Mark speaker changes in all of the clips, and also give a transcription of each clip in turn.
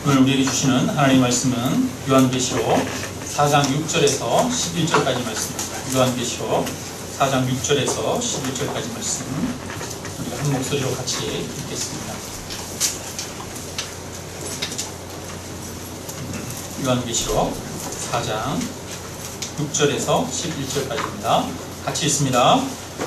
Speaker 1: 오늘 우리에게 주시는 하나님의 말씀은 요한계시록 4장 6절에서 11절까지 말씀입니다. 요한계시록 4장 6절에서 11절까지 말씀 우리가 한 목소리로 같이 읽겠습니다. 요한계시록 4장 6절에서 11절까지입니다. 같이 읽습니다.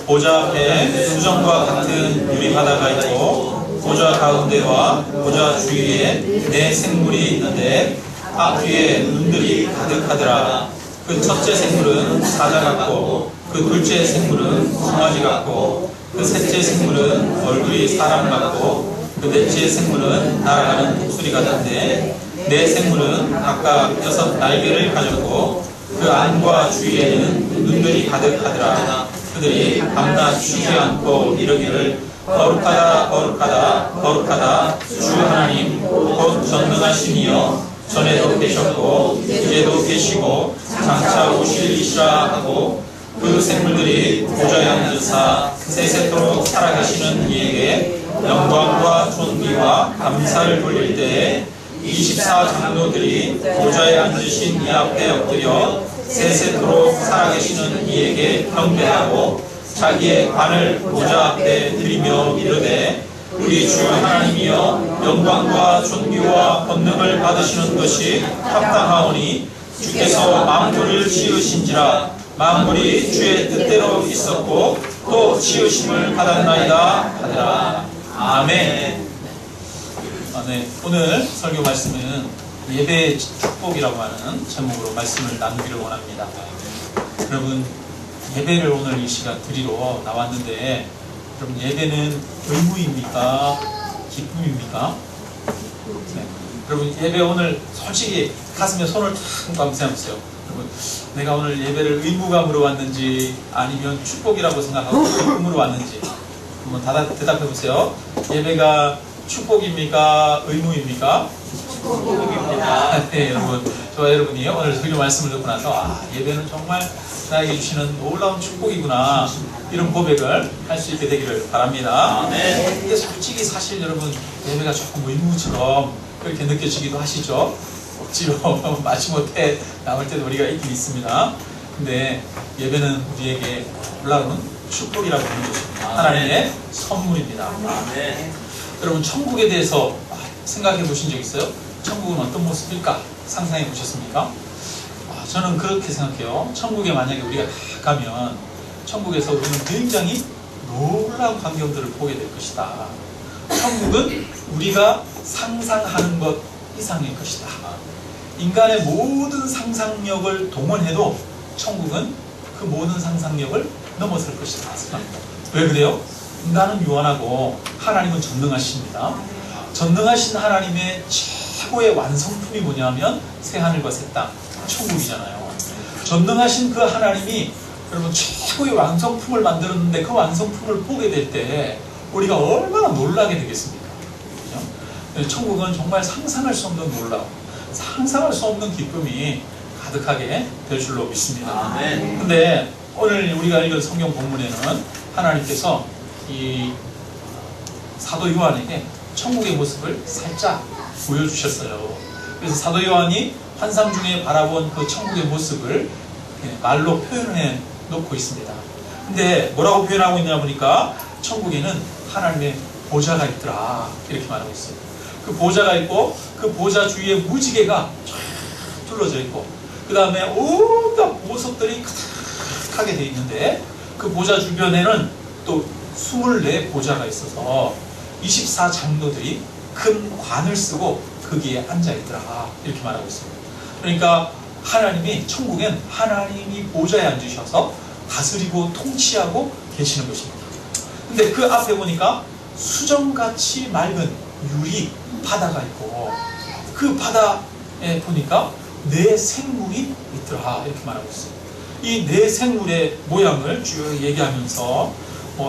Speaker 1: 보좌 앞에 수정과 같은 유리바다가 있고 보좌 가운데와 보좌 주위에 네 생물이 있는데 앞뒤에 눈들이 가득하더라. 그 첫째 생물은 사자 같고 그 둘째 생물은 송아지 같고 그 셋째 생물은 얼굴이 사람 같고 그 넷째 생물은 날아가는 독수리 같은데 네 생물은 각각 6 날개를 가졌고 그 안과 주위에는 눈들이 가득하더라. 그들이 밤낮 쉬지 않고 이르기를 거룩하다 거룩하다 거룩하다 주 하나님 곧 전능하시니여 전에도 계셨고 이제도 계시고 장차 오실이시라 하고 그 생물들이 보좌에 앉으사 세세토록 살아계시는 이에게 영광과 존귀와 감사를 돌릴 때에 24장로들이 보좌에 앉으신 이 앞에 엎드려 세세토록 살아계시는 이에게 경배하고 자기의 관을 보좌 앞에 드리며 이르되 우리 주 하나님이여 영광과 존귀와 권능을 받으시는 것이 합당하오니 주께서 만물을 지으신지라 만물이 주의 뜻대로 있었고 또 지으심을 받았나이다 하더라. 아멘. 네, 오늘 설교 말씀은 예배의 축복이라고 하는 제목으로 말씀을 나누기를 원합니다. 여러분, 예배를 오늘 이 시간 드리러 나왔는데 여러분, 예배는 의무입니까? 기쁨입니까? 네. 여러분, 예배 오늘 솔직히 가슴에 손을 탁 얹고 생각해보세요. 여러분, 내가 오늘 예배를 의무감으로 왔는지 아니면 축복이라고 생각하고 기쁨으로 왔는지 한번 대답해보세요. 예배가 축복입니까? 의무입니까? 축복입니다. 네, 여러분. 저와 여러분이 오늘 설교 말씀을 듣고 나서 예배는 정말 나에게 주시는 놀라운 축복이구나 이런 고백을 할 수 있게 되기를 바랍니다. 근데 솔직히 사실 여러분 예배가 조금 의무처럼 그렇게 느껴지기도 하시죠? 억지로 마지못해 남을 때도 우리가 있긴 있습니다. 근데 예배는 우리에게 놀라운 축복이라고 하는 것입니다. 하나님의 선물입니다. 여러분, 천국에 대해서 생각해 보신 적 있어요? 천국은 어떤 모습일까? 상상해 보셨습니까? 저는 그렇게 생각해요. 천국에 만약에 우리가 다 가면 천국에서 우리는 굉장히 놀라운 광경들을 보게 될 것이다. 천국은 우리가 상상하는 것 이상일 것이다. 인간의 모든 상상력을 동원해도 천국은 그 모든 상상력을 넘어설 것이다. 왜 그래요? 인간은 유한하고 하나님은 전능하십니다. 전능하신 하나님의 최고의 완성품이 뭐냐면 새하늘과 새 땅, 천국이잖아요. 전능하신 그 하나님이 여러분 최고의 완성품을 만들었는데 그 완성품을 보게 될 때 우리가 얼마나 놀라게 되겠습니까? 그렇죠? 천국은 정말 상상할 수 없는 놀라움, 상상할 수 없는 기쁨이 가득하게 될 줄로 믿습니다. 근데 오늘 우리가 읽은 성경 본문에는 하나님께서 이 사도 요한에게 천국의 모습을 살짝 보여주셨어요. 그래서 사도 요한이 환상 중에 바라본 그 천국의 모습을 말로 표현해 놓고 있습니다. 근데 뭐라고 표현하고 있냐 보니까 천국에는 하나님의 보좌가 있더라 이렇게 말하고 있어요. 그 보좌가 있고 그 보좌 주위에 무지개가 쫙 둘러져 있고 그 다음에 온갖 보석들이 가득하게 돼 있는데 그 보좌 주변에는 또 24보좌가 있어서 24장로들이 큰 관을 쓰고 거기에 앉아있더라 이렇게 말하고 있습니다. 그러니까 하나님이 천국엔 하나님이 보좌에 앉으셔서 다스리고 통치하고 계시는 것입니다. 근데 그 앞에 보니까 수정같이 맑은 유리 바다가 있고 그 바다에 보니까 네 생물이 있더라 이렇게 말하고 있어요. 이 네 생물의 모양을 쭉 얘기하면서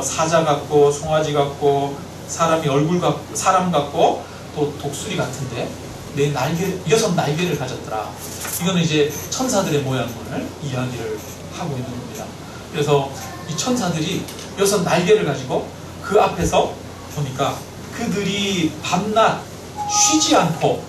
Speaker 1: 사자 같고 송아지 같고 사람이 얼굴 같고 사람 같고 또 독수리 같은데 6 날개를 가졌더라. 이거는 이제 천사들의 모양을 이야기를 하고 있는 겁니다. 그래서 이 천사들이 6 날개를 가지고 그 앞에서 보니까 그들이 밤낮 쉬지 않고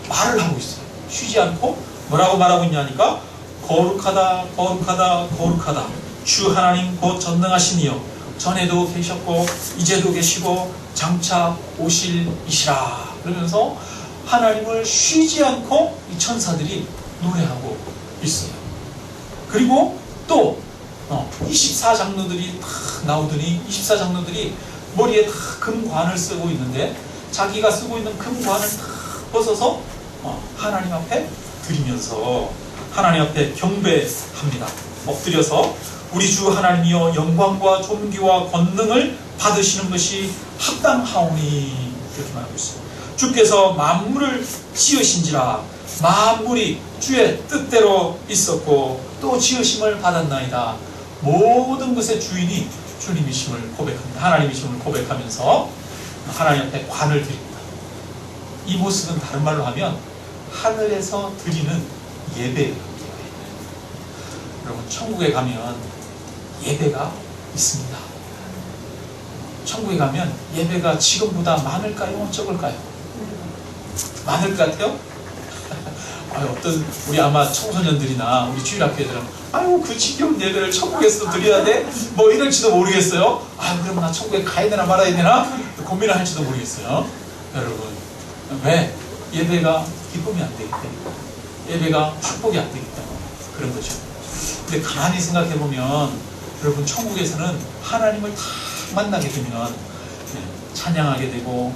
Speaker 1: 말을 하고 있어요. 쉬지 않고 뭐라고 말하고 있냐니까 거룩하다 거룩하다 거룩하다 주 하나님 곧 전능하시니요 전에도 계셨고 이제도 계시고 장차 오실 이시라. 그러면서 하나님을 쉬지 않고 이 천사들이 노래하고 있어요. 그리고 또 24장로들이 다 나오더니 24장로들이 머리에 다 금관을 쓰고 있는데 자기가 쓰고 있는 금관을 다 벗어서 하나님 앞에 드리면서 하나님 앞에 경배합니다. 엎드려서 우리 주 하나님이여 영광과 존귀와 권능을 받으시는 것이 합당하오니 이렇게 말하고 있어요. 주께서 만물을 지으신지라 만물이 주의 뜻대로 있었고 또 지으심을 받았나이다. 모든 것의 주인이 주님이심을 고백합니다. 하나님이심을 고백하면서 하나님 앞에 관을 드립니다. 이 모습은 다른 말로 하면 하늘에서 드리는 예배예요. 여러분 천국에 가면 예배가 있습니다. 천국에 가면 예배가 지금보다 많을까요? 적을까요? 많을 것 같아요? 어떤 우리 아마 청소년들이나 우리 주일학교애들은 아유 그 지겨운 예배를 천국에서 드려야 돼? 뭐 이럴지도 모르겠어요. 아유 그럼 나 천국에 가야 되나 말아야 되나? 고민을 할지도 모르겠어요. 여러분 왜? 예배가 기쁨이 안 되기 때문에 예배가 축복이 안 되기 때문에 그런 거죠. 근데 가만히 생각해보면 여러분 천국에서는 하나님을 다 만나게 되면 찬양하게 되고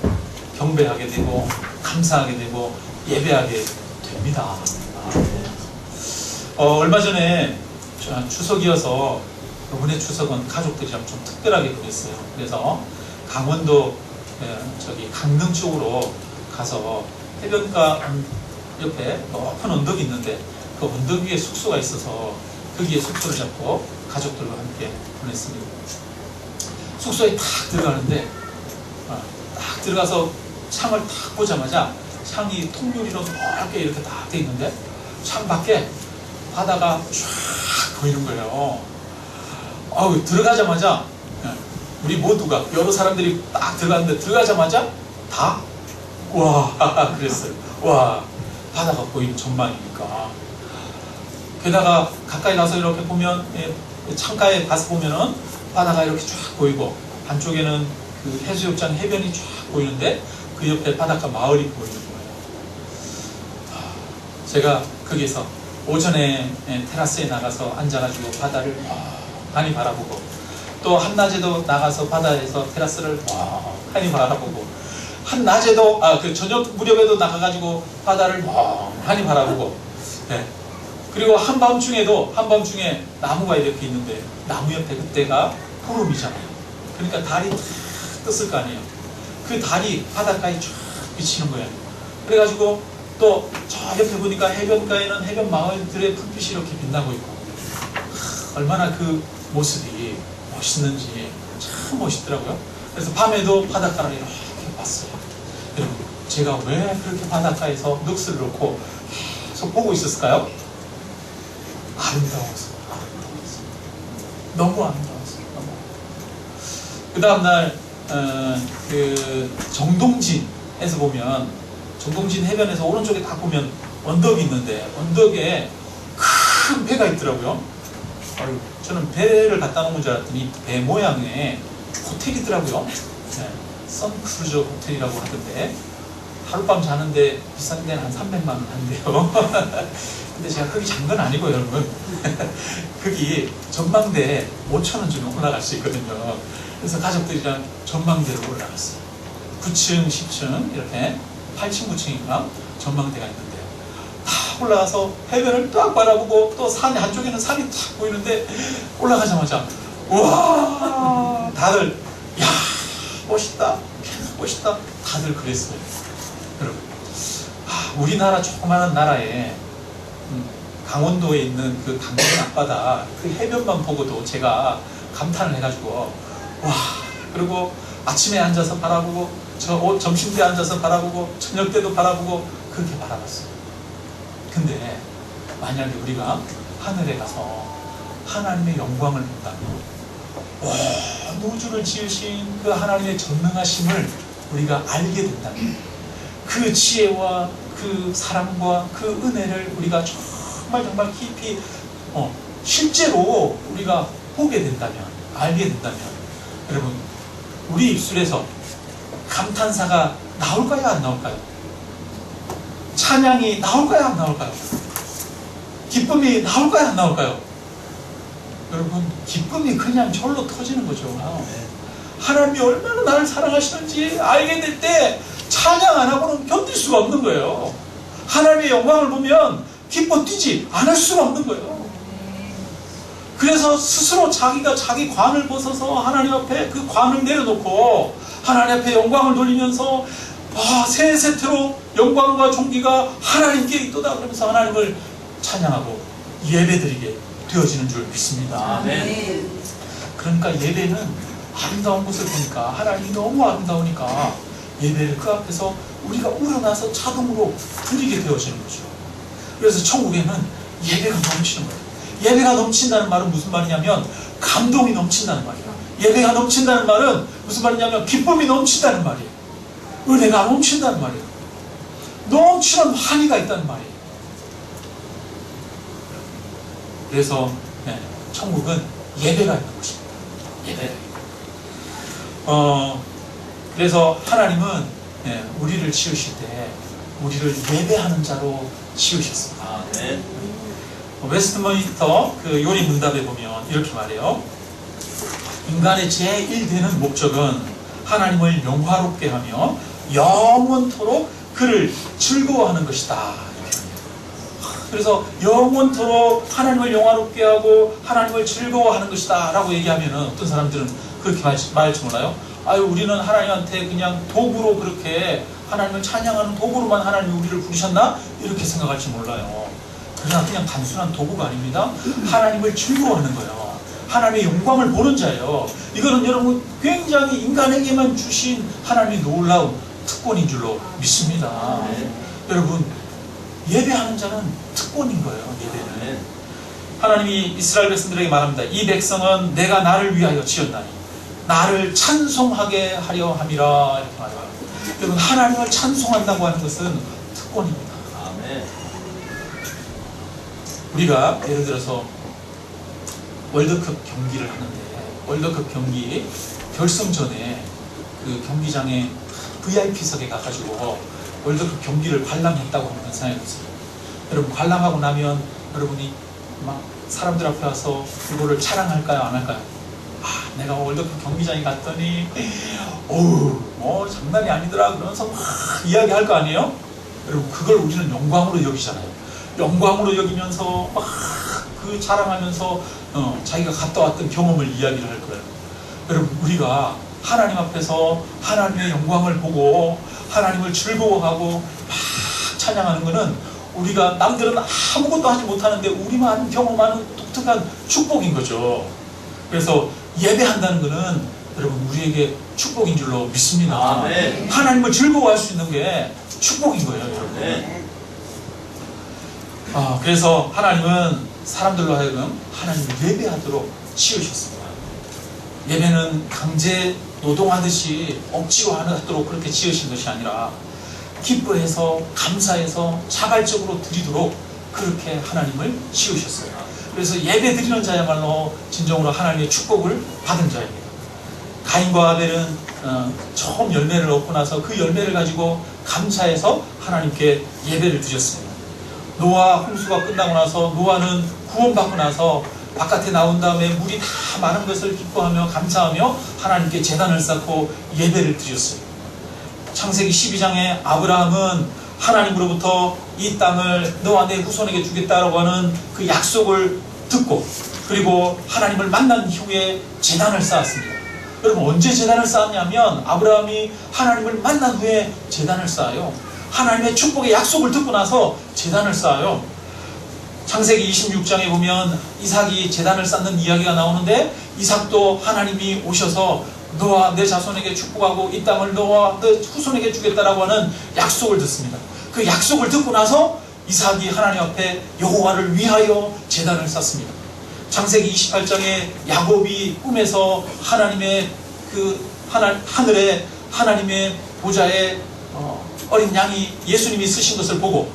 Speaker 1: 경배하게 되고 감사하게 되고 예배하게 됩니다. 얼마 전에 추석이어서 이번에 추석은 가족들이랑 좀 특별하게 보냈어요. 그래서 강원도 강릉 쪽으로 가서 해변가 옆에 높은 언덕이 있는데 그 언덕 위에 숙소가 있어서 거기에 숙소를 잡고 가족들과 함께 보냈습니다. 숙소에 탁 들어가는데 딱 들어가서 창을 탁 보자마자 창이 통유리로 넓게 이렇게 딱 돼 있는데 창 밖에 바다가 쫙 보이는 거예요. 들어가자마자 우리 모두가 여러 사람들이 딱 들어갔는데 들어가자마자 다 와 그랬어요. 와 바다가 보이는 전망이니까. 게다가 가까이 가서 이렇게 보면 창가에 가서 보면은 바다가 이렇게 쫙 보이고 한쪽에는 그 해수욕장 해변이 쫙 보이는데 그 옆에 바닷가 마을이 보이는 거예요. 제가 거기서 오전에 테라스에 나가서 앉아가지고 바다를 많이 바라보고 또 한낮에도 나가서 바다에서 테라스를 많이 바라보고 한낮에도 그 저녁 무렵에도 나가가지고 바다를 많이 바라보고 그리고 한밤중에 나무가 이렇게 있는데 나무 옆에 그때가 푸름이잖아요. 그러니까 달이 탁 떴을 거 아니에요. 그 달이 바닷가에 쫙 비치는 거예요. 그래가지고 또 저 옆에 보니까 해변가에는 해변 마을들의 불빛이 이렇게 빛나고 있고 얼마나 그 모습이 멋있는지 참 멋있더라고요. 그래서 밤에도 바닷가를 이렇게 봤어요. 여러분 제가 왜 그렇게 바닷가에서 넋을 놓고 계속 보고 있었을까요? 아름다워서 너무 아름다웠어요. 그 다음날 그 정동진에서 보면 정동진 해변에서 오른쪽에 딱 보면 언덕이 있는데 언덕에 큰 배가 있더라고요. 저는 배를 갖다 놓은 줄 알았더니 배 모양의 호텔이더라고요. 선크루저 호텔이라고 하던데 하룻밤 자는데 비싼 데는 한 300만 원 한대요. 근데 제가 거기 잔 건 아니고 여러분 거기 전망대에 5,000원 주면 올라갈 수 있거든요. 그래서 가족들이랑 전망대로 올라갔어요. 9층, 10층 이렇게 8층, 9층인가 전망대가 있는데 다 올라가서 해변을 딱 바라보고 또 산 한쪽에는 산이 탁 보이는데 올라가자마자 와 다들 야 멋있다 멋있다 다들 그랬어요. 여러분 우리나라 조그마한 나라에 강원도에 있는 그 강릉 앞바다 그 해변만 보고도 제가 감탄을 해가지고 와 그리고 아침에 앉아서 바라보고 점심 때 앉아서 바라보고 저녁 때도 바라보고 그렇게 바라봤어요. 근데 만약에 우리가 하늘에 가서 하나님의 영광을 본다면 온 우주를 지으신 그 하나님의 전능하심을 우리가 알게 된다면 그 지혜와 그 사랑과 그 은혜를 우리가 정말 깊이 실제로 우리가 보게 된다면, 알게 된다면, 여러분, 우리 입술에서 감탄사가 나올까요, 안 나올까요? 찬양이 나올까요, 안 나올까요? 기쁨이 나올까요, 안 나올까요? 여러분, 기쁨이 그냥 절로 터지는 거죠. 하나님이 얼마나 나를 사랑하시는지 알게 될 때 찬양 안 하고는 견딜 수가 없는 거예요. 하나님의 영광을 보면 기뻐 뛰지 않을 수가 없는 거예요. 그래서 스스로 자기가 자기 관을 벗어서 하나님 앞에 그 관을 내려놓고 하나님 앞에 영광을 돌리면서 세세토록 영광과 존귀가 하나님께 있도다 그러면서 하나님을 찬양하고 예배드리게 되어지는 줄 믿습니다.
Speaker 2: 아멘.
Speaker 1: 그러니까 예배는 아름다운 것을 보니까 하나님이 너무 아름다우니까 예배를 그 앞에서 우리가 우러나서 자동으로 드리게 되어지는 거죠. 그래서 천국에는 예배가 넘치는 거예요. 예배가 넘친다는 말은 무슨 말이냐면 감동이 넘친다는 말이에요. 예배가 넘친다는 말은 무슨 말이냐면 기쁨이 넘친다는 말이에요. 은혜가 넘친다는 말이에요. 넘치는 환희가 있다는 말이에요. 그래서 천국은 예배가 있는 곳입니다. 예배. 그래서 하나님은 우리를 지으실 때 우리를 예배하는 자로 지으셨습니다.
Speaker 2: 아멘.
Speaker 1: 웨스트민스터 그 요리 문답에 보면 이렇게 말해요. 인간의 제1되는 목적은 하나님을 영화롭게 하며 영원토록 그를 즐거워하는 것이다. 그래서 영원토록 하나님을 영화롭게 하고 하나님을 즐거워하는 것이다 라고 얘기하면 어떤 사람들은 그렇게 말할지 몰라요. 우리는 하나님한테 그냥 도구로 그렇게 하나님을 찬양하는 도구로만 하나님이 우리를 부르셨나? 이렇게 생각할지 몰라요. 그러나 그냥 단순한 도구가 아닙니다. 하나님을 즐거워하는 거예요. 하나님의 영광을 보는 자예요. 이거는 여러분 굉장히 인간에게만 주신 하나님의 놀라운 특권인 줄로 믿습니다. 여러분, 예배하는 자는 특권인 거예요. 예배는. 하나님이 이스라엘 백성들에게 말합니다. 이 백성은 내가 나를 위하여 지었나니 나를 찬송하게 하려 함이라. 이렇게 말해요. 여러분, 하나님을 찬송한다고 하는 것은 특권입니다.
Speaker 2: 아멘.
Speaker 1: 우리가 예를 들어서 월드컵 경기를 하는데 월드컵 경기 결승전에 그 경기장에 VIP석에 가가지고 월드컵 경기를 관람했다고 하는 생각이 들었어요. 여러분, 관람하고 나면 여러분이 막 사람들 앞에 와서 그거를 자랑할까요, 안 할까요? 내가 월드컵 경기장에 갔더니 뭐 장난이 아니더라 그러면서 막 이야기할 거 아니에요? 여러분, 그걸 우리는 영광으로 여기잖아요. 영광으로 여기면서 막 그 자랑하면서 자기가 갔다 왔던 경험을 이야기를 할 거예요. 여러분, 우리가 하나님 앞에서 하나님의 영광을 보고 하나님을 즐거워하고 막 찬양하는 것은 우리가 남들은 아무것도 하지 못하는데 우리만 경험하는 독특한 축복인 거죠. 그래서 예배한다는 것은 여러분 우리에게 축복인 줄로 믿습니다.
Speaker 2: 아멘.
Speaker 1: 하나님을 즐거워할 수 있는 게 축복인 거예요, 여러분.
Speaker 2: 네.
Speaker 1: 그래서 하나님은 사람들로 하여금 하나님을 예배하도록 지으셨습니다. 예배는 강제 노동하듯이 억지로 하도록 그렇게 지으신 것이 아니라 기뻐해서 감사해서 자발적으로 드리도록 그렇게 하나님을 지으셨어요. 그래서 예배 드리는 자야말로 진정으로 하나님의 축복을 받은 자입니다. 가인과 아벨은 처음 열매를 얻고 나서 그 열매를 가지고 감사해서 하나님께 예배를 드렸습니다. 노아 홍수가 끝나고 나서 노아는 구원받고 나서 바깥에 나온 다음에 물이 다 많은 것을 기뻐하며 감사하며 하나님께 제단을 쌓고 예배를 드렸어요. 창세기 12장에 아브라함은 하나님으로부터 이 땅을 너와 내 후손에게 주겠다라고 하는 그 약속을 듣고 그리고 하나님을 만난 후에 제단을 쌓았습니다. 여러분, 언제 제단을 쌓았냐면 아브라함이 하나님을 만난 후에 제단을 쌓아요. 하나님의 축복의 약속을 듣고 나서 제단을 쌓아요. 창세기 26장에 보면 이삭이 제단을 쌓는 이야기가 나오는데 이삭도 하나님이 오셔서 너와 내 자손에게 축복하고 이 땅을 너와 내 후손에게 주겠다라고 하는 약속을 듣습니다. 그 약속을 듣고 나서 이삭이 하나님 앞에 여호와를 위하여 제단을 쌓습니다. 창세기 28장에 야곱이 꿈에서 하나님의 그 하늘에 하나님의 보좌에 어린 양이 예수님이 쓰신 것을 보고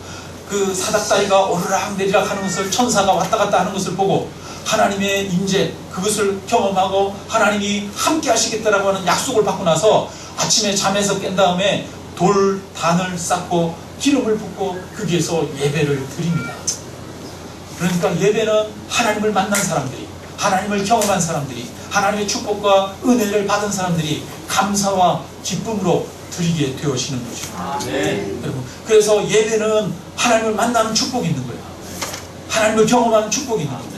Speaker 1: 그 사닥다리가 오르락 내리락 하는 것을, 천사가 왔다 갔다 하는 것을 보고 하나님의 임재, 그것을 경험하고 하나님이 함께 하시겠다라고 하는 약속을 받고 나서 아침에 잠에서 깬 다음에 돌단을 쌓고 기름을 붓고 거기에서 예배를 드립니다. 그러니까 예배는 하나님을 만난 사람들이, 하나님을 경험한 사람들이, 하나님의 축복과 은혜를 받은 사람들이 감사와 기쁨으로 드리게 되어지는 거죠. 여러분, 그래서 예배는 하나님을 만나는 축복이 있는 거예요. 하나님을 경험하는 축복이 있는 거예요.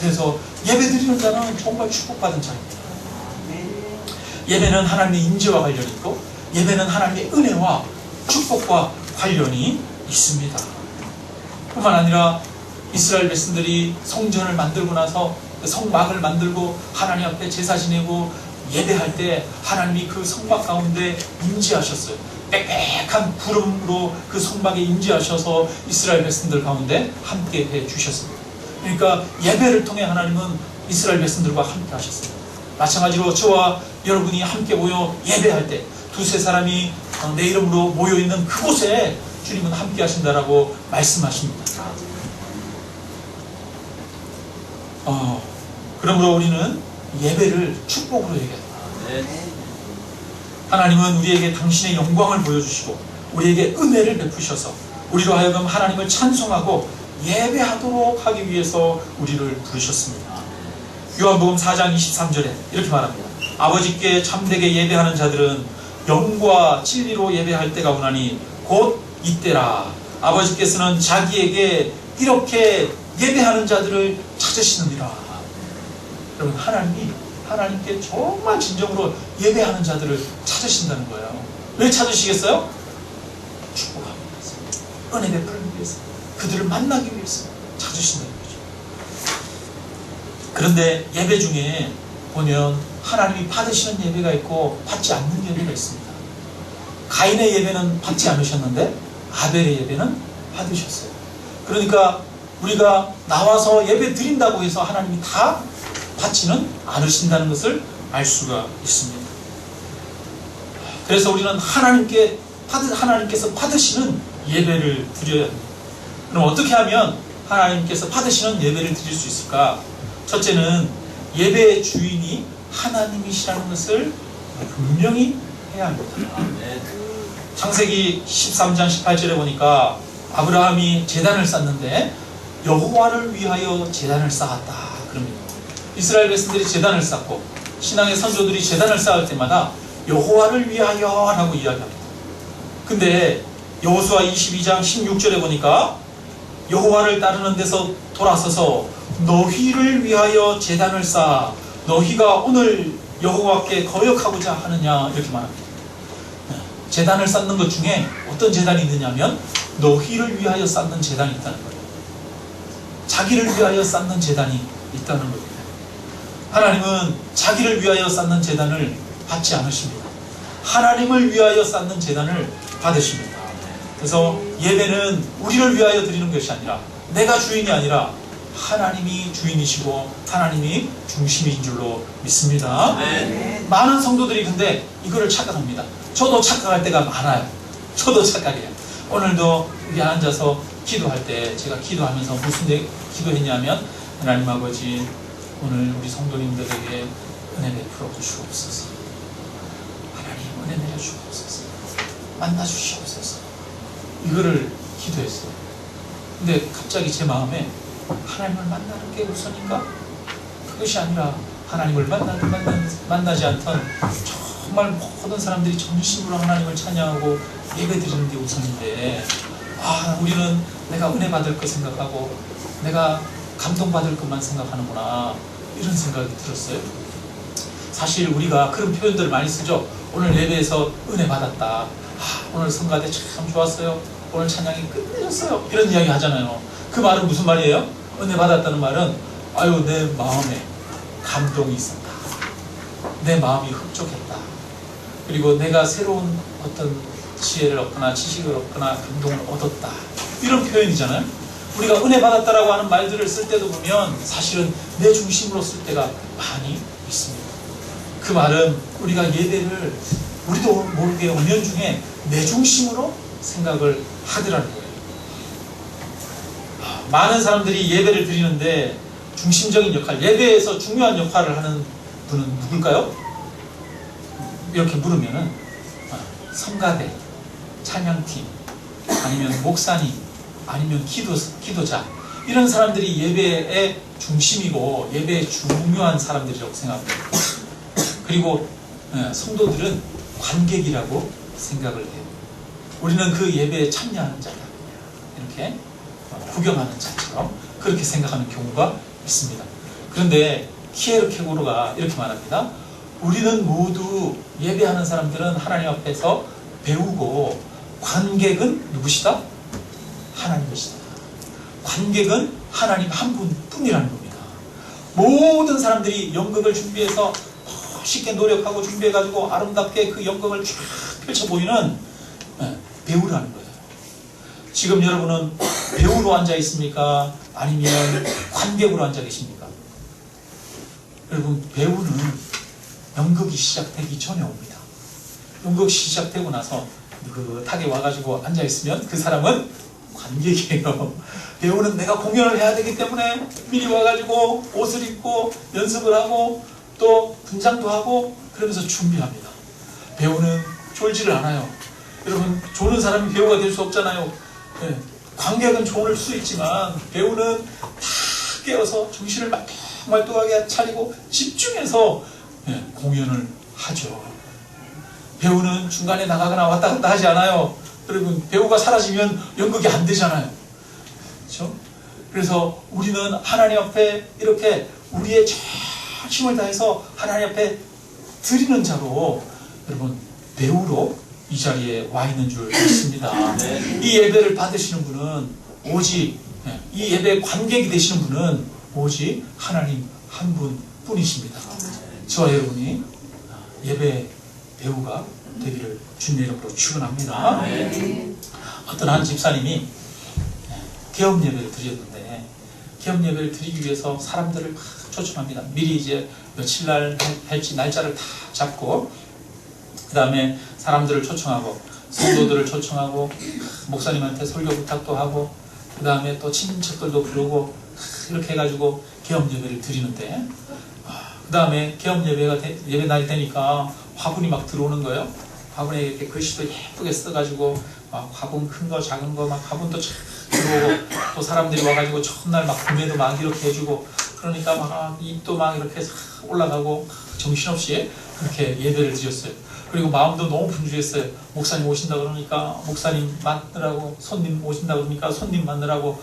Speaker 1: 그래서 예배 드리는 자는 정말 축복받은 자입니다. 예배는 하나님의 임재와 관련이 있고, 예배는 하나님의 은혜와 축복과 관련이 있습니다. 뿐만 아니라 이스라엘 백성들이 성전을 만들고 나서 성막을 만들고 하나님 앞에 제사 지내고 예배할 때 하나님이 그 성막 가운데 임재하셨어요. 빽빽한 구름으로 그 성막에 임재하셔서 이스라엘 백성들 가운데 함께 해주셨습니다. 그러니까 예배를 통해 하나님은 이스라엘 백성들과 함께 하셨습니다. 마찬가지로 저와 여러분이 함께 모여 예배할 때 두세 사람이 내 이름으로 모여있는 그곳에 주님은 함께 하신다라고 말씀하십니다. 그러므로 우리는 예배를 축복으로 얘기합니다. 하나님은 우리에게 당신의 영광을 보여주시고 우리에게 은혜를 베푸셔서 우리로 하여금 하나님을 찬송하고 예배하도록 하기 위해서 우리를 부르셨습니다. 요한복음 4장 23절에 이렇게 말합니다. 아버지께 참되게 예배하는 자들은 영과 진리로 예배할 때가 오나니 곧 이때라. 아버지께서는 자기에게 이렇게 예배하는 자들을 찾으시느니라. 여러분, 하나님께 정말 진정으로 예배하는 자들을 찾으신다는 거예요. 왜 찾으시겠어요? 축복하기 위해서, 은혜 베풀기 위해서, 그들을 만나기 위해서 찾으신다는 거죠. 그런데 예배 중에 보면 하나님이 받으시는 예배가 있고 받지 않는 예배가 있습니다. 가인의 예배는 받지 않으셨는데 아벨의 예배는 받으셨어요. 그러니까 우리가 나와서 예배 드린다고 해서 하나님이 다 받지는 않으신다는 것을 알 수가 있습니다. 그래서 우리는 하나님께서 받으시는 예배를 드려야 합니다. 그럼 어떻게 하면 하나님께서 받으시는 예배를 드릴 수 있을까? 첫째는 예배의 주인이 하나님이시라는 것을 분명히 해야 합니다. 창세기 13장 18절에 보니까 아브라함이 제단을 쌓는데 여호와를 위하여 제단을 쌓았다 그럽니다. 이스라엘 백성들이 제단을 쌓고 신앙의 선조들이 제단을 쌓을 때마다 여호와를 위하여 라고 이야기합니다. 근데 여호수아 22장 16절에 보니까 여호와를 따르는 데서 돌아서서 너희를 위하여 제단을 쌓아 너희가 오늘 여호와께 거역하고자 하느냐 이렇게 말합니다. 제단을 쌓는 것 중에 어떤 제단이 있느냐면 너희를 위하여 쌓는 제단이 있다는 거예요. 자기를 위하여 쌓는 제단이 있다는 겁니다. 하나님은 자기를 위하여 쌓는 제단을 받지 않으십니다. 하나님을 위하여 쌓는 제단을 받으십니다. 그래서 예배는 우리를 위하여 드리는 것이 아니라 내가 주인이 아니라 하나님이 주인이시고 하나님이 중심인 줄로 믿습니다. 많은 성도들이 근데 이거를 착각합니다. 저도 착각할 때가 많아요. 저도 착각해요. 오늘도 여기 앉아서 기도할 때 제가 기도하면서 무슨 기도했냐면 하나님 아버지 오늘 우리 성도님들에게 은혜 베풀어 주시옵소서. 하나님 은혜 내려 주옵소서. 만나 주시옵소서. 이거를 기도했어요. 근데 갑자기 제 마음에 하나님을 만나는 게 우선인가? 그것이 아니라 하나님을 만나지 않던 정말 모든 사람들이 전심으로 하나님을 찬양하고 예배드리는 게 우선인데 우리는 내가 은혜 받을 것 생각하고 내가 감동받을 것만 생각하는구나 이런 생각이 들었어요. 사실 우리가 그런 표현들을 많이 쓰죠. 오늘 예배에서 은혜 받았다. 오늘 성가대 참 좋았어요. 오늘 찬양이 끝내줬어요. 이런 이야기 하잖아요. 그 말은 무슨 말이에요? 은혜 받았다는 말은 내 마음에 감동이 있었다. 내 마음이 흡족했다. 그리고 내가 새로운 어떤 지혜를 얻거나 지식을 얻거나 감동을 얻었다. 이런 표현이잖아요. 우리가 은혜 받았다라고 하는 말들을 쓸 때도 보면 사실은 내 중심으로 쓸 때가 많이 있습니다. 그 말은 우리가 예배를 우리도 모르게 은연중에 내 중심으로 생각을 하더라는 거예요. 많은 사람들이 예배를 드리는데 중심적인 역할, 예배에서 중요한 역할을 하는 분은 누굴까요? 이렇게 물으면은 성가대, 찬양팀, 아니면 목사님, 아니면 기도자, 이런 사람들이 예배의 중심이고 예배의 중요한 사람들이라고 생각합니다. 그리고 성도들은 관객이라고 생각을 해요. 우리는 그 예배에 참여하는 자다, 이렇게 구경하는 자처럼 그렇게 생각하는 경우가 있습니다. 그런데 키에르케고르가 이렇게 말합니다. 우리는 모두 예배하는 사람들은 하나님 앞에서 배우고 관객은 누구시다? 하나님이시다. 관객은 하나님 한 분뿐이라는 겁니다. 모든 사람들이 연극을 준비해서 멋있게 노력하고 준비해가지고 아름답게 그 연극을 쫙 펼쳐 보이는 배우라는 거예요. 지금 여러분은 배우로 앉아 있습니까? 아니면 관객으로 앉아 계십니까? 여러분, 배우는 연극이 시작되기 전에 옵니다. 연극이 시작되고 나서 느긋하게 와가지고 앉아 있으면 그 사람은 관객이에요. 배우는 내가 공연을 해야 되기 때문에 미리 와가지고 옷을 입고 연습을 하고 또 분장도 하고 그러면서 준비합니다. 배우는 졸지를 않아요. 여러분, 조는 사람이 배우가 될 수 없잖아요. 관객은 조를 수 있지만 배우는 다 깨어서 정신을 말똥말똥하게 차리고 집중해서 공연을 하죠. 배우는 중간에 나가거나 왔다 갔다 하지 않아요. 여러분, 배우가 사라지면 연극이 안 되잖아요. 그렇죠? 그래서 우리는 하나님 앞에 이렇게 우리의 힘을 다해서 하나님 앞에 드리는 자로, 여러분, 배우로 이 자리에 와 있는 줄 믿습니다. 이 예배를 받으시는 분은 오직, 이 예배 관객이 되시는 분은 오직 하나님 한 분뿐이십니다. 저와 여러분이 예배 배우가 되기를 주님의 이름으로 축원합니다. 어떤 한 집사님이 개업 예배를 드렸는데, 개업 예배를 드리기 위해서 사람들을 막 초청합니다. 미리 이제 며칠 날 할지 날짜를 다 잡고, 그 다음에 사람들을 초청하고 성도들을 초청하고 목사님한테 설교 부탁도 하고, 그 다음에 또 친척들도 부르고, 이렇게 해가지고 개업 예배를 드리는데, 그 다음에 개업 예배 날이 되니까 화분이 막 들어오는 거예요. 화분에 이렇게 글씨도 예쁘게 써가지고 막 화분 큰 거 작은 거 막 화분도 쫙 들어오고, 또 사람들이 와가지고 첫날 막 구매도 막 이렇게 해주고, 그러니까 막 입도 막 이렇게 올라가고 정신없이 그렇게 예배를 드렸어요. 그리고 마음도 너무 분주했어요. 목사님 오신다 그러니까 목사님 만나라고, 손님 오신다 그러니까 손님 만나라고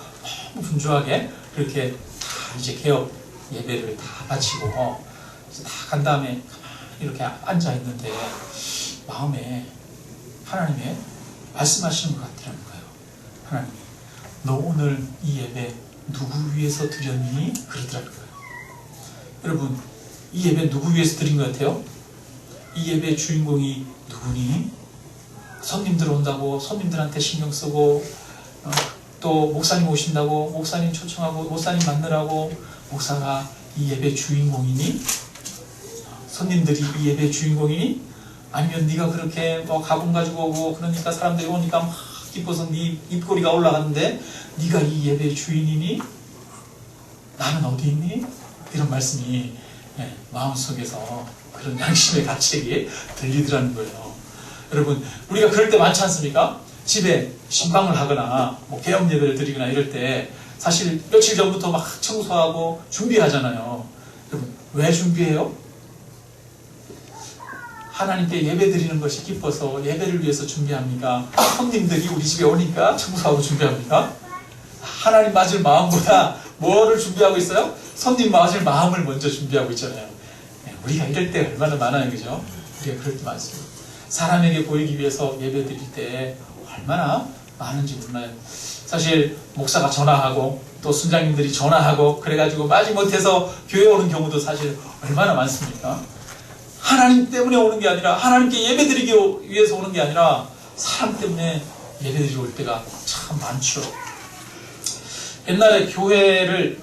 Speaker 1: 너무 분주하게 그렇게 다 이제 개업 예배를 다 마치고 다 간 다음에 이렇게 앉아 있는데 마음에 하나님의 말씀하시는 것 같더라는 거예요. 하나님, 너 오늘 이 예배 누구 위해서 드렸니? 그러더라는 거예요. 여러분, 이 예배 누구 위해서 드린 것 같아요? 이 예배의 주인공이 누구니? 손님들 온다고 손님들한테 신경 쓰고, 또 목사님 오신다고 목사님 초청하고 목사님 만나라고 목사가 이 예배 주인공이니? 손님들이 이 예배 주인공이니? 아니면 네가 그렇게 뭐 가본 가지고 오고 그러니까 사람들이 오니까 막 기뻐서 네 입꼬리가 올라갔는데 네가 이 예배 주인이니? 나는 어디 있니? 이런 말씀이 마음속에서 그런 양심의 가책이 들리더라는 거예요. 여러분, 우리가 그럴 때 많지 않습니까? 집에 신방을 하거나 뭐 개업 예배를 드리거나 이럴 때 사실 며칠 전부터 막 청소하고 준비하잖아요. 여러분, 왜 준비해요? 하나님께 예배 드리는 것이 기뻐서 예배를 위해서 준비합니까? 손님들이 우리 집에 오니까 청소하고 준비합니까? 하나님 맞을 마음보다 뭐를 준비하고 있어요? 손님 맞을 마음을 먼저 준비하고 있잖아요. 우리가 이럴 때 얼마나 많아요, 그죠? 우리가 그럴 때 많습니다. 사람에게 보이기 위해서 예배 드릴 때 얼마나 많은지 몰라요. 사실 목사가 전화하고 또 순장님들이 전화하고 그래가지고 마지못해서 교회 오는 경우도 사실 얼마나 많습니까? 하나님 때문에 오는 게 아니라, 하나님께 예배 드리기 위해서 오는 게 아니라 사람 때문에 예배 드리러 올 때가 참 많죠. 옛날에 교회를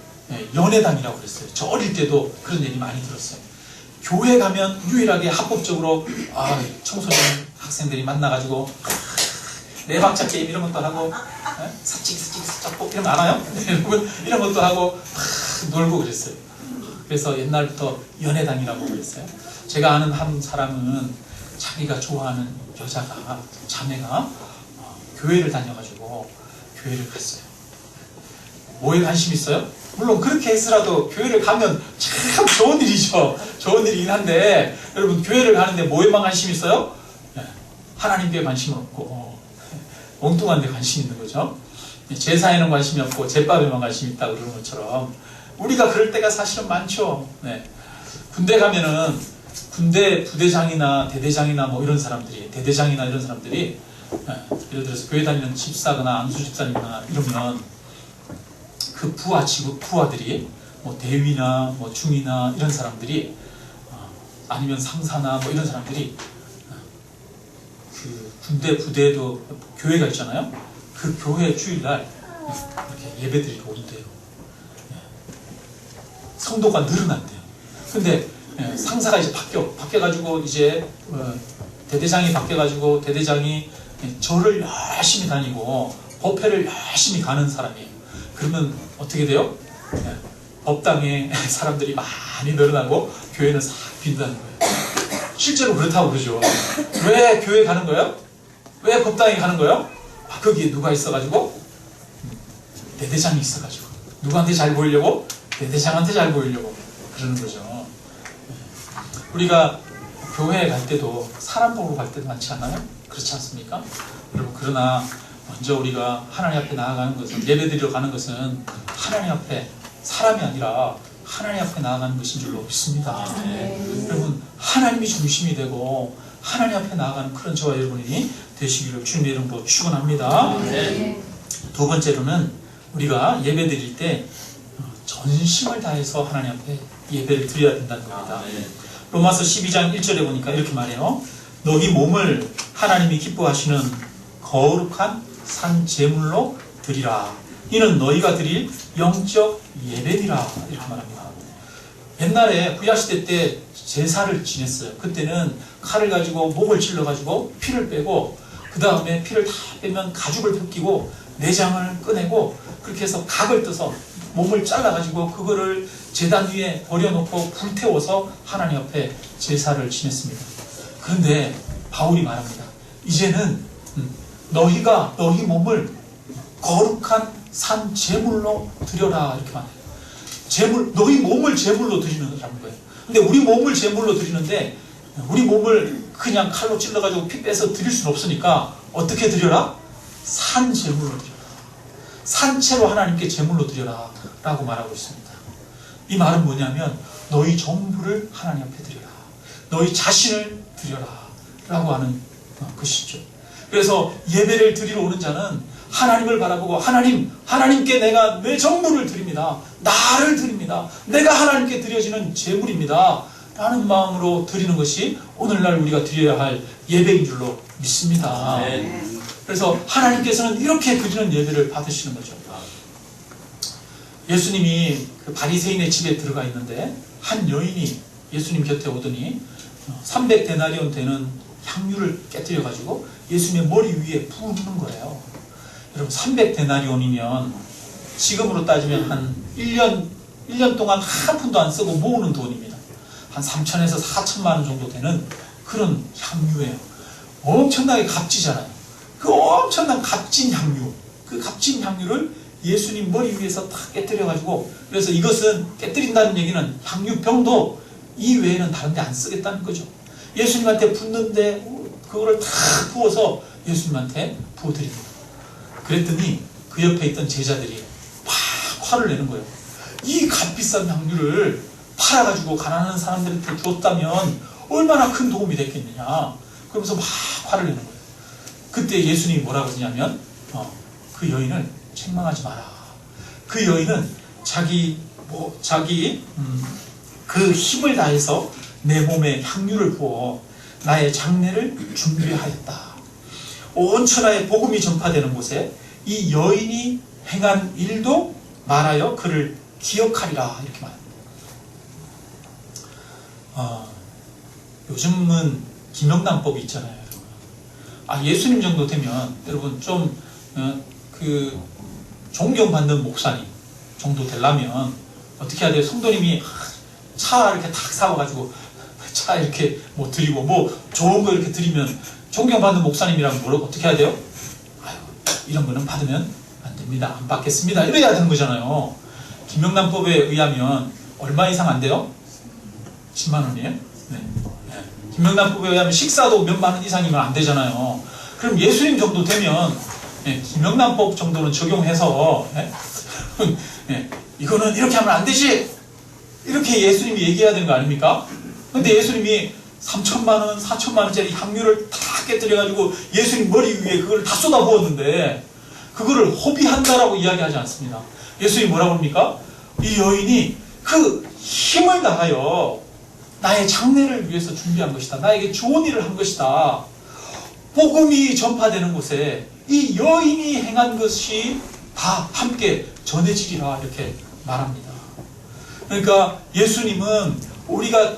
Speaker 1: 연회당이라고 그랬어요. 저 어릴 때도 그런 얘기 많이 들었어요. 교회 가면 유일하게 합법적으로 청소년 학생들이 만나가지고 네 박자 게임 이런 것도 하고, 사치기 잡고 이런 거 안 와요? 이런 것도 하고 막 놀고 그랬어요. 그래서 옛날부터 연애당이라고 그랬어요. 제가 아는 한 사람은 자기가 좋아하는 여자가, 자매가 교회를 다녀가지고 교회를 갔어요. 뭐에 관심 있어요? 물론 그렇게 했으라도 교회를 가면 참 좋은 일이죠. 좋은 일이긴 한데, 여러분 교회를 가는데 뭐에만 관심 있어요? 하나님께 관심은 없고 엉뚱한 데 관심 있는 거죠. 제사에는 관심이 없고 제밥에만 관심이 있다 그러는 것처럼 우리가 그럴 때가 사실은 많죠. 군대 가면은 군대 부대장이나 대대장이나 뭐 이런 사람들이, 대대장이나 이런 사람들이, 예를 들어서 교회 다니는 집사거나 안수 집사님이나 이러면 그 부하들이 뭐 대위나 뭐 중위나 이런 사람들이, 아니면 상사나 뭐 이런 사람들이 그 군대 부대도 교회가 있잖아요. 그 교회 주일날 이렇게 예배드리러 온대요. 성도가 늘어난대요. 근데 상사가 이제 바뀌어가지고 이제 대대장이 바뀌어가지고 대대장이 절을 열심히 다니고 법회를 열심히 가는 사람이에요. 그러면 어떻게 돼요? 법당에 사람들이 많이 늘어나고 교회는 싹 빈다는 거예요. 실제로 그렇다고 그러죠. 왜 교회 가는 거예요? 왜 법당에 가는 거예요? 거기에 누가 있어가지고? 대대장이 있어가지고. 누구한테 잘 보이려고? 대대장한테 잘 보이려고 그러는 거죠. 우리가 교회에 갈 때도 사람 보러 갈 때도 많지 않아요? 그렇지 않습니까? 여러분, 그러나 먼저 우리가 하나님 앞에 나아가는 것은, 예배드리러 가는 것은 하나님 앞에, 사람이 아니라 하나님 앞에 나아가는 것인 줄로 믿습니다. 여러분, 하나님이 중심이 되고 하나님 앞에 나아가는 그런 저와 여러분이 되시기를 주님의 이름으로 축원합니다. 두 번째로는 우리가 예배드릴 때 전심을 다해서 하나님 앞에 예배를 드려야 된다는 겁니다. 로마서 12장 1절에 보니까 이렇게 말해요. 너희 몸을 하나님이 기뻐하시는 거룩한 산 제물로 드리라. 이는 너희가 드릴 영적 예배니라. 이렇게 말합니다. 옛날에 구약시대 때 제사를 지냈어요. 그때는 칼을 가지고 목을 찔러가지고 피를 빼고, 그 다음에 피를 다 빼면 가죽을 벗기고 내장을 꺼내고, 그렇게 해서 각을 떠서 몸을 잘라가지고 그거를 제단 위에 버려놓고 불태워서 하나님 앞에 제사를 지냈습니다. 그런데 바울이 말합니다. 이제는 너희가 너희 몸을 거룩한 산 제물로 드려라. 이렇게 말해요. 너희 몸을 제물로 드리는 거예요. 근데 우리 몸을 제물로 드리는데, 우리 몸을 그냥 칼로 찔러가지고 피 빼서 드릴 수는 없으니까 어떻게 드려라? 산 제물로 드려라. 산채로 하나님께 제물로 드려라 라고 말하고 있습니다. 이 말은 뭐냐면 너희 전부를 하나님 앞에 드려라, 너희 자신을 드려라 라고 하는 것이죠. 그래서 예배를 드리러 오는 자는 하나님을 바라보고, 하나님께 내가 내 전부를 드립니다, 나를 드립니다, 내가 하나님께 드려지는 제물입니다 라는 마음으로 드리는 것이 오늘날 우리가 드려야 할 예배인 줄로 믿습니다. 그래서 하나님께서는 이렇게 드리는 예배를 받으시는 거죠. 예수님이 그 바리새인의 집에 들어가 있는데 한 여인이 예수님 곁에 오더니 300데나리온 되는 향유를 깨뜨려가지고 예수님의 머리 위에 부는 거예요. 여러분, 300데나리온이면 지금으로 따지면 한 1년 동안 한 푼도 안 쓰고 모으는 돈입니다. 한 3천에서 4천만 원 정도 되는 그런 향유예요. 엄청나게 값지잖아요. 그 엄청난 값진 향유, 그 값진 향유를 예수님 머리 위에서 탁 깨뜨려가지고, 그래서 이것은 깨뜨린다는 얘기는 향유병도 이 외에는 다른 데 안 쓰겠다는 거죠. 예수님한테 붓는데 그거를 탁 부어서 예수님한테 부어드립니다. 그랬더니 그 옆에 있던 제자들이 막 화를 내는 거예요. 이 값비싼 향유를 팔아가지고 가난한 사람들한테 줬다면 얼마나 큰 도움이 됐겠느냐, 그러면서 막 화를 내는 거예요. 그때 예수님이 뭐라고 하냐면 그 여인을 책망하지 마라. 그 여인은 그 힘을 다해서 내 몸에 향유를 부어 나의 장례를 준비하였다. 온 천하에 복음이 전파되는 곳에 이 여인이 행한 일도 말하여 그를 기억하리라. 이렇게 말합니다. 요즘은 김영란법이 있잖아요. 예수님 정도 되면 여러분 좀 존경받는 목사님 정도 되려면 어떻게 해야 돼요? 성도님이 차 이렇게 탁 사와가지고 차 이렇게 뭐 드리고 뭐 좋은 거 이렇게 드리면 존경받는 목사님이라면 뭐라고 어떻게 해야 돼요? 아유, 이런 거는 받으면 안 됩니다. 안 받겠습니다. 이래야 되는 거잖아요. 김영란법에 의하면 얼마 이상 안 돼요? 10만 원이에요? 네. 김영란법에 의하면 식사도 몇만 원 이상이면 안 되잖아요. 그럼 예수님 정도 되면 김영란법 정도는 적용해서 이거는 이렇게 하면 안 되지! 이렇게 예수님이 얘기해야 되는 거 아닙니까? 근데 예수님이 3천만 원, 4천만 원짜리 향유를 다 깨뜨려가지고 예수님 머리 위에 그걸 다 쏟아부었는데 그거를 허비한다라고 이야기하지 않습니다. 예수님이 뭐라고 합니까? 이 여인이 그 힘을 다하여 나의 장례를 위해서 준비한 것이다. 나에게 좋은 일을 한 것이다. 복음이 전파되는 곳에 이 여인이 행한 것이 다 함께 전해지리라 이렇게 말합니다. 그러니까 예수님은 우리가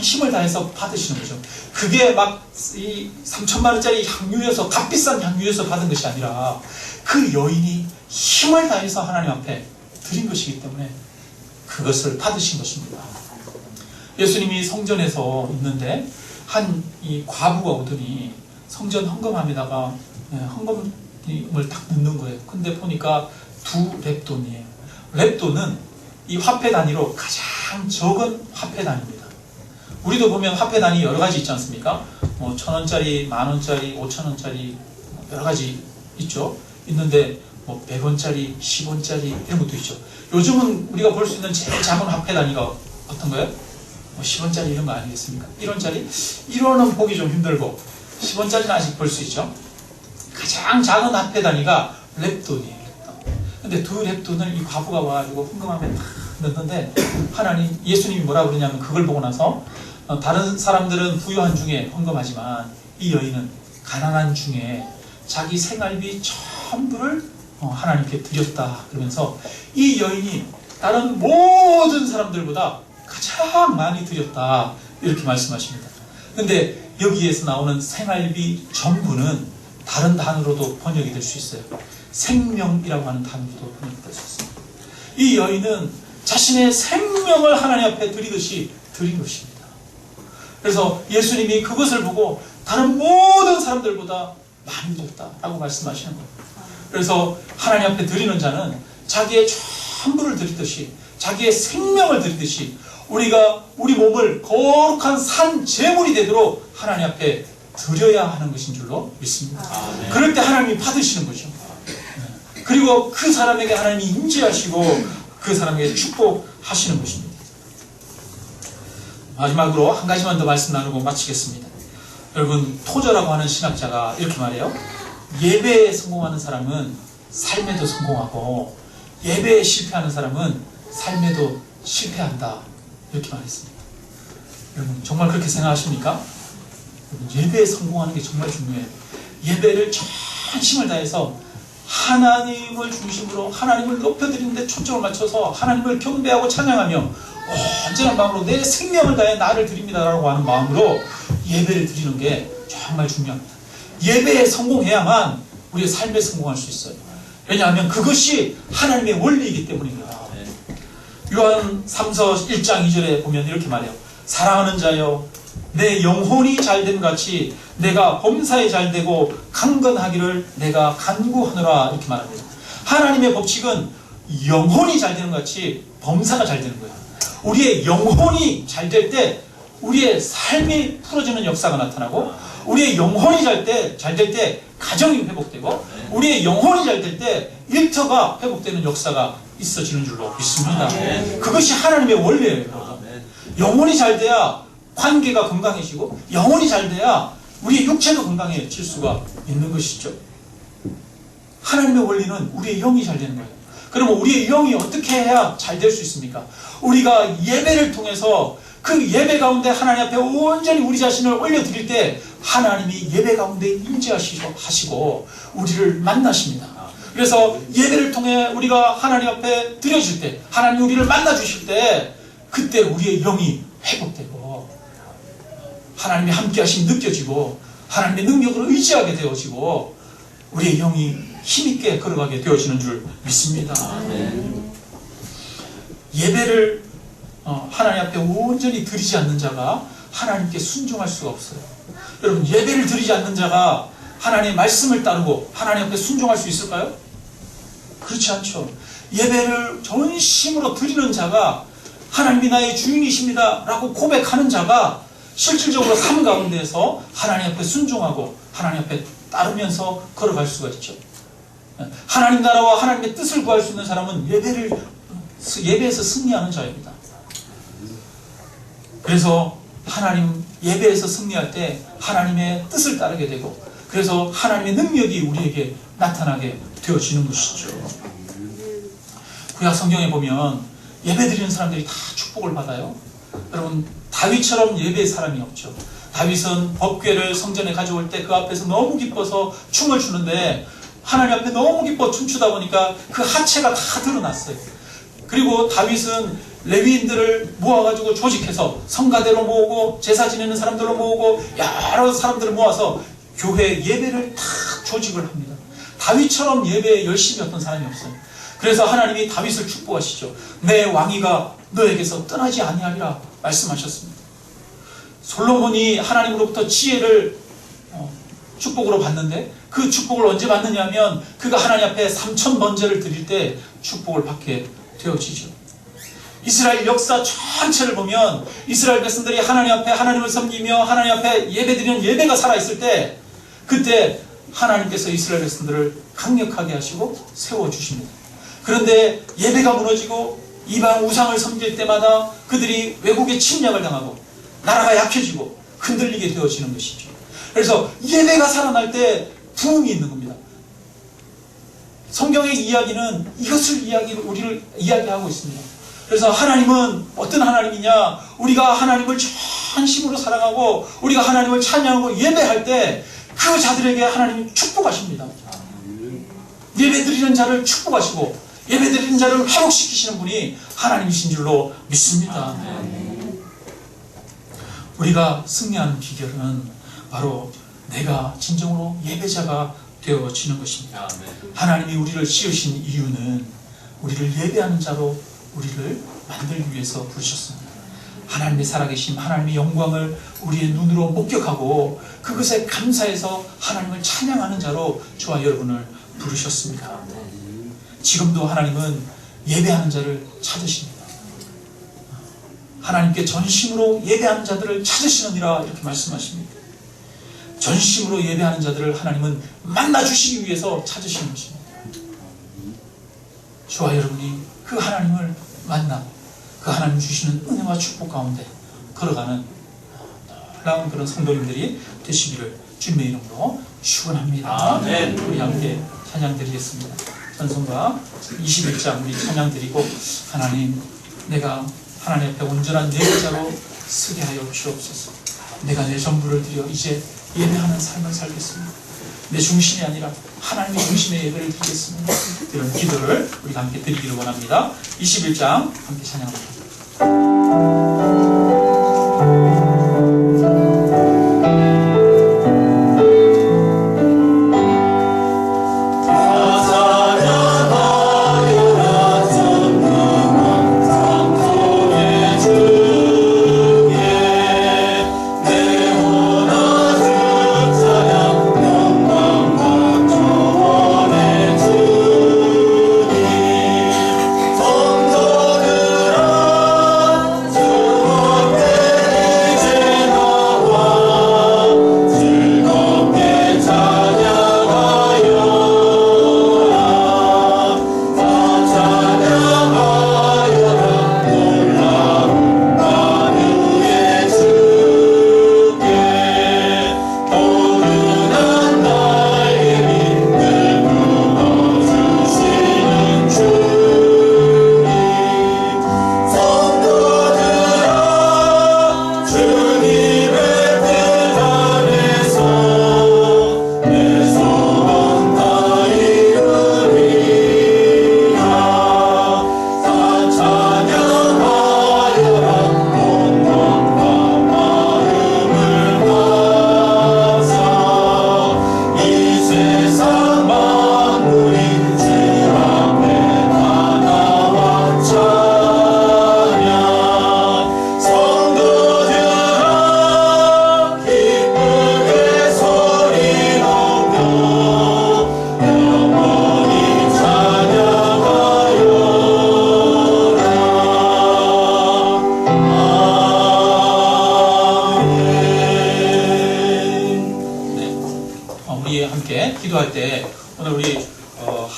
Speaker 1: 힘을 다해서 받으시는 거죠. 그게 막 이 3천만 원짜리 향유에서 값비싼 향유에서 받은 것이 아니라 그 여인이 힘을 다해서 하나님 앞에 드린 것이기 때문에 그것을 받으신 것입니다. 예수님이 성전에서 있는데 한 이 과부가 오더니 성전 헌금함에다가 헌금을 딱 넣는 거예요. 근데 보니까 2렙돈이에요. 렙돈은 이 화폐 단위로 가장 적은 화폐 단위입니다. 우리도 보면 화폐 단위 여러 가지 있지 않습니까? 뭐 1,000원짜리, 10,000원짜리, 5,000원짜리 여러 가지 있죠. 있는데 뭐 100원짜리, 10원짜리 이런 것도 있죠. 요즘은 우리가 볼 수 있는 제일 작은 화폐 단위가 어떤 거예요? 뭐 10원짜리 이런 거 아니겠습니까? 1원짜리? 1원은 보기 좀 힘들고 10원짜리는 아직 볼 수 있죠. 가장 작은 화폐 단위가 렙돈이에요. 근데 2렙돈을 이 과부가 와가지고 헌금함에 탁 넣는데 하나님, 예수님이 뭐라 그러냐면 그걸 보고 나서 다른 사람들은 부유한 중에 헌금하지만 이 여인은 가난한 중에 자기 생활비 전부를 하나님께 드렸다. 그러면서 이 여인이 다른 모든 사람들보다 가장 많이 드렸다. 이렇게 말씀하십니다. 근데 여기에서 나오는 생활비 전부는 다른 단어로도 번역이 될 수 있어요. 생명이라고 하는 단어로도 번역이 될 수 있습니다. 이 여인은 자신의 생명을 하나님 앞에 드리듯이 드린 것입니다. 그래서 예수님이 그것을 보고 다른 모든 사람들보다 많이 드렸다라고 말씀하시는 거예요. 그래서 하나님 앞에 드리는 자는 자기의 전부를 드리듯이 자기의 생명을 드리듯이 우리가 우리 몸을 거룩한 산 제물이 되도록 하나님 앞에 드려야 하는 것인 줄로 믿습니다. 그럴 때 하나님이 받으시는 거죠. 그리고 그 사람에게 하나님이 임재하시고 그 사람에게 축복하시는 것입니다. 마지막으로 한 가지만 더 말씀 나누고 마치겠습니다. 여러분, 토저라고 하는 신학자가 이렇게 말해요. 예배에 성공하는 사람은 삶에도 성공하고 예배에 실패하는 사람은 삶에도 실패한다. 이렇게 말했습니다. 여러분, 정말 그렇게 생각하십니까? 예배에 성공하는 게 정말 중요해요. 예배를 전심을 다해서 하나님을 중심으로 하나님을 높여드리는데 초점을 맞춰서 하나님을 경배하고 찬양하며 온전한 마음으로 내 생명을 다해 나를 드립니다라고 하는 마음으로 예배를 드리는 게 정말 중요합니다. 예배에 성공해야만 우리의 삶에 성공할 수 있어요. 왜냐하면 그것이 하나님의 원리이기 때문입니다. 요한 3서 1장 2절에 보면 이렇게 말해요. 사랑하는 자여, 내 영혼이 잘됨 같이 내가 범사에 잘되고 강건하기를 내가 간구하노라. 이렇게 말합니다. 하나님의 법칙은 영혼이 잘되는 것 같이 범사가 잘되는 거예요. 우리의 영혼이 잘될 때 우리의 삶이 풀어지는 역사가 나타나고, 우리의 영혼이 잘될 때 가정이 회복되고, 우리의 영혼이 잘될 때 일터가 회복되는 역사가 있어지는 줄로 믿습니다. 그것이 하나님의 원리예요. 영혼이 잘 돼야 관계가 건강해지고, 영혼이 잘 돼야 우리의 육체도 건강해질 수가 있는 것이죠. 하나님의 원리는 우리의 영이 잘 되는 거예요. 그러면 우리의 영이 어떻게 해야 잘 될 수 있습니까? 우리가 예배를 통해서 그 예배 가운데 하나님 앞에 온전히 우리 자신을 올려드릴 때 하나님이 예배 가운데 임재하시고 우리를 만나십니다. 그래서 예배를 통해 우리가 하나님 앞에 드려질 때, 하나님 우리를 만나주실 때, 그때 우리의 영이 회복되고 하나님의 함께하심이 느껴지고 하나님의 능력으로 의지하게 되어지고 우리의 영이 힘있게 걸어가게 되어지는 줄 믿습니다. 예배를 하나님 앞에 온전히 드리지 않는 자가 하나님께 순종할 수가 없어요. 여러분, 예배를 드리지 않는 자가 하나님의 말씀을 따르고 하나님 앞에 순종할 수 있을까요? 그렇지 않죠. 예배를 전심으로 드리는 자가 하나님이 나의 주인이십니다 라고 고백하는 자가 실질적으로 삶 가운데에서 하나님 앞에 순종하고 하나님 앞에 따르면서 걸어갈 수가 있죠. 하나님 나라와 하나님의 뜻을 구할 수 있는 사람은 예배에서 승리하는 자입니다. 그래서 하나님 예배에서 승리할 때 하나님의 뜻을 따르게 되고, 그래서 하나님의 능력이 우리에게 나타나게 되어지는 것이죠. 구약 성경에 보면 예배 드리는 사람들이 다 축복을 받아요. 여러분, 다윗처럼 예배의 사람이 없죠. 다윗은 법궤를 성전에 가져올 때 그 앞에서 너무 기뻐서 춤을 추는데 하나님 앞에 너무 기뻐 춤추다 보니까 그 하체가 다 드러났어요. 그리고 다윗은 레위인들을 모아가지고 조직해서 성가대로 모으고 제사 지내는 사람들로 모으고 여러 사람들을 모아서 교회 예배를 다 조직을 합니다. 다윗처럼 예배에 열심히 했던 사람이 없어요. 그래서 하나님이 다윗을 축복하시죠. 내 왕위가 너에게서 떠나지 아니하리라 말씀하셨습니다. 솔로몬이 하나님으로부터 지혜를 축복으로 받는데 그 축복을 언제 받느냐 하면 그가 하나님 앞에 3,000번제를 드릴 때 축복을 받게 되어지죠. 이스라엘 역사 전체를 보면 이스라엘 백성들이 하나님 앞에 하나님을 섬기며 하나님 앞에 예배드리는 예배가 살아있을 때 그때 하나님께서 이스라엘 백성들을 강력하게 하시고 세워주십니다. 그런데 예배가 무너지고 이방 우상을 섬길 때마다 그들이 외국의 침략을 당하고 나라가 약해지고 흔들리게 되어지는 것이죠. 그래서 예배가 살아날 때 부흥이 있는 겁니다. 성경의 이야기는 우리를 이야기하고 있습니다. 그래서 하나님은 어떤 하나님이냐? 우리가 하나님을 전심으로 사랑하고 우리가 하나님을 찬양하고 예배할 때 그 자들에게 하나님이 축복하십니다. 예배드리는 자를 축복하시고 예배드리는 자를 회복시키시는 분이 하나님이신 줄로 믿습니다. 우리가 승리하는 비결은 바로 내가 진정으로 예배자가 되어지는 것입니다. 하나님이 우리를 지으신 이유는 우리를 예배하는 자로 우리를 만들기 위해서 부르셨습니다. 하나님의 살아계심, 하나님의 영광을 우리의 눈으로 목격하고 그것에 감사해서 하나님을 찬양하는 자로 저와 여러분을 부르셨습니다. 지금도 하나님은 예배하는 자를 찾으십니다. 하나님께 전심으로 예배하는 자들을 찾으시느니라 이렇게 말씀하십니다. 전심으로 예배하는 자들을 하나님은 만나주시기 위해서 찾으시는 것입니다. 저와 여러분이 그 하나님을 만나 그 하나님 주시는 은혜와 축복 가운데 걸어가는 놀라운 그런 성도님들이 되시기를 주님의 이름으로 축원합니다.
Speaker 2: 아멘.
Speaker 1: 우리 함께 찬양 드리겠습니다. 찬송가 21장 우리 찬양 드리고, 하나님, 내가 하나님 앞에 온전한 예배자로 서게 하여 주옵소서. 내가 내 전부를 드려 이제 예배하는 삶을 살겠습니다. 내 중심이 아니라 하나님의 중심의 예배를 드리겠습니다. 이런 기도를 우리가 함께 드리기를 원합니다. 21장 함께 찬양합니다.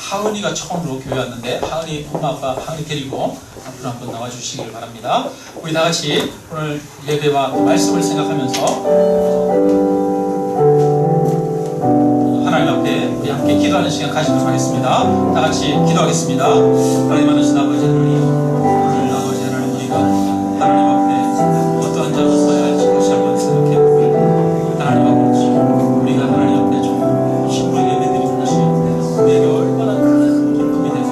Speaker 1: 하은이가 처음으로 교회 왔는데 하은이 엄마 아빠 하은이 데리고 앞으로 한번 나와주시길 바랍니다. 우리 다 같이 오늘 예배와 말씀을 생각하면서 하나님 앞에 우리 함께 기도하는 시간 가지도록 하겠습니다. 다 같이 기도하겠습니다. 하나님 하나님 아버지 하나님, 오늘 아버지 하나님 우리가 하나님 앞에 어떠한 자로 서야 할지 다시 한번 생각해 봅니다. 하나님 아버지, 우리가 하나님 앞에 좀 힘으로 예배드리는 것이 우리에게 얼마나 큰 기쁨이 되고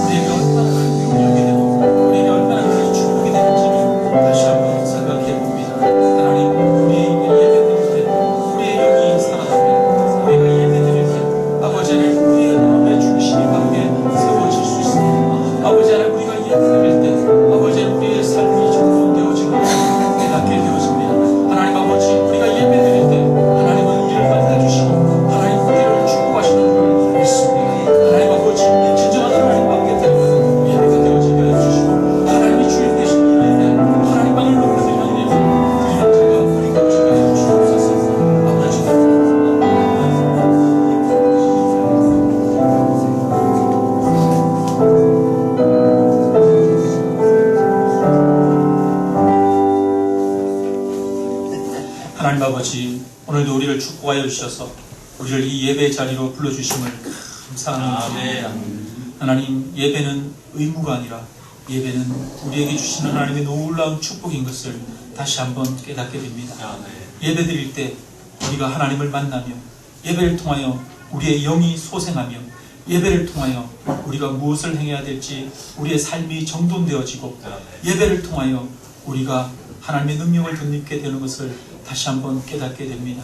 Speaker 1: 우리에게 얼마나 큰 영역이 되고 우리에게 얼마나 큰 축복이 되는지를 다시 한번 생각해 봅니다. 하나님, 우리에게 예배드릴 때 우리의 영이 살아나며 우리가 예배드릴 때 아버지 하나님 우리의 마음의 중심이 바르게 세워질 수 있습니다. 아버지 하나님 우리가 예배드릴 때 아버지 하나님 우리의 삶이 정돈되어지고 깨닫게 되어집니다. 하나님 아버지, 우리가 예배드릴 때 하나님은 우리를 만나주시고 하나님 우리를 축복하시는 줄 믿습니다. 하나님 아버지, 진정한 하나님 관계 때문에 예배가 되어지게 해주시고 하나님이 주인 되신 예배, 하나님만을 높여드리는 예배 드리는 자가 우리 되어지게 해주시옵소서. 아버지, 하나님 아버지, 오늘도 우리를 축복하여 주셔서 우리를 이 예배 자리로 불러주심을 감사합니다. 하나님, 예배는 의무가 아니라 예배는 우리에게 주시는 하나님의 놀라운 축복인 것을 다시 한번 깨닫게 됩니다. 예배 드릴 때 우리가 하나님을 만나며 예배를 통하여 우리의 영이 소생하며 예배를 통하여 우리가 무엇을 행해야 될지 우리의 삶이 정돈되어지고 예배를 통하여 우리가 하나님의 능력을 덧입게 되는 것을 다시 한번 깨닫게 됩니다.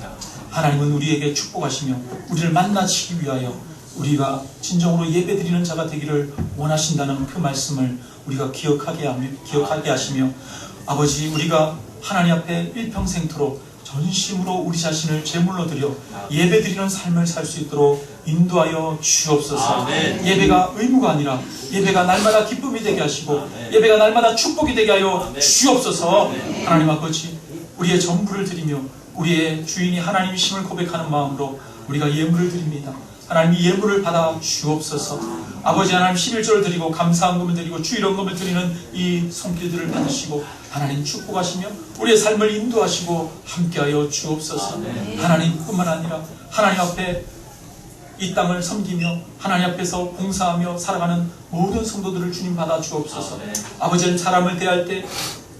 Speaker 1: 하나님은 우리에게 축복하시며 우리를 만나시기 위하여 우리가 진정으로 예배드리는 자가 되기를 원하신다는 그 말씀을 우리가 기억하게 하시며 아버지, 우리가 하나님 앞에 일평생토록 전심으로 우리 자신을 제물로 드려 예배드리는 삶을 살 수 있도록 인도하여 주옵소서. 예배가 의무가 아니라 예배가 날마다 기쁨이 되게 하시고 예배가 날마다 축복이 되게 하여 주옵소서. 하나님 아버지, 우리의 전부를 드리며 우리의 주인이 하나님이심을 고백하는 마음으로 우리가 예물을 드립니다. 하나님, 이 예물을 받아 주옵소서. 아버지 하나님, 11조를 드리고 감사헌금을 드리고 주일헌금을 드리는 이 손길들을 받으시고 하나님 축복하시며 우리의 삶을 인도하시고 함께하여 주옵소서. 하나님뿐만 아니라 하나님 앞에 이 땅을 섬기며 하나님 앞에서 봉사하며 살아가는 모든 성도들을 주님 받아 주옵소서. 아버지는 사람을 대할 때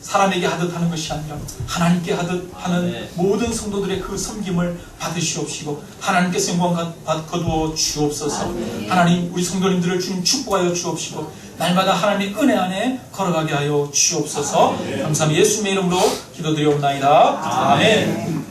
Speaker 1: 사람에게 하듯 하는 것이 아니라 하나님께 하듯 하는 모든 성도들의 그 섬김을 받으시옵시고 하나님께서 영광 거두어 주옵소서. 하나님, 우리 성도님들을 주님 축복하여 주옵시고 날마다 하나님의 은혜 안에 걸어가게 하여 주옵소서. 감사합니다. 예수님의 이름으로 기도드리옵나이다. 아멘.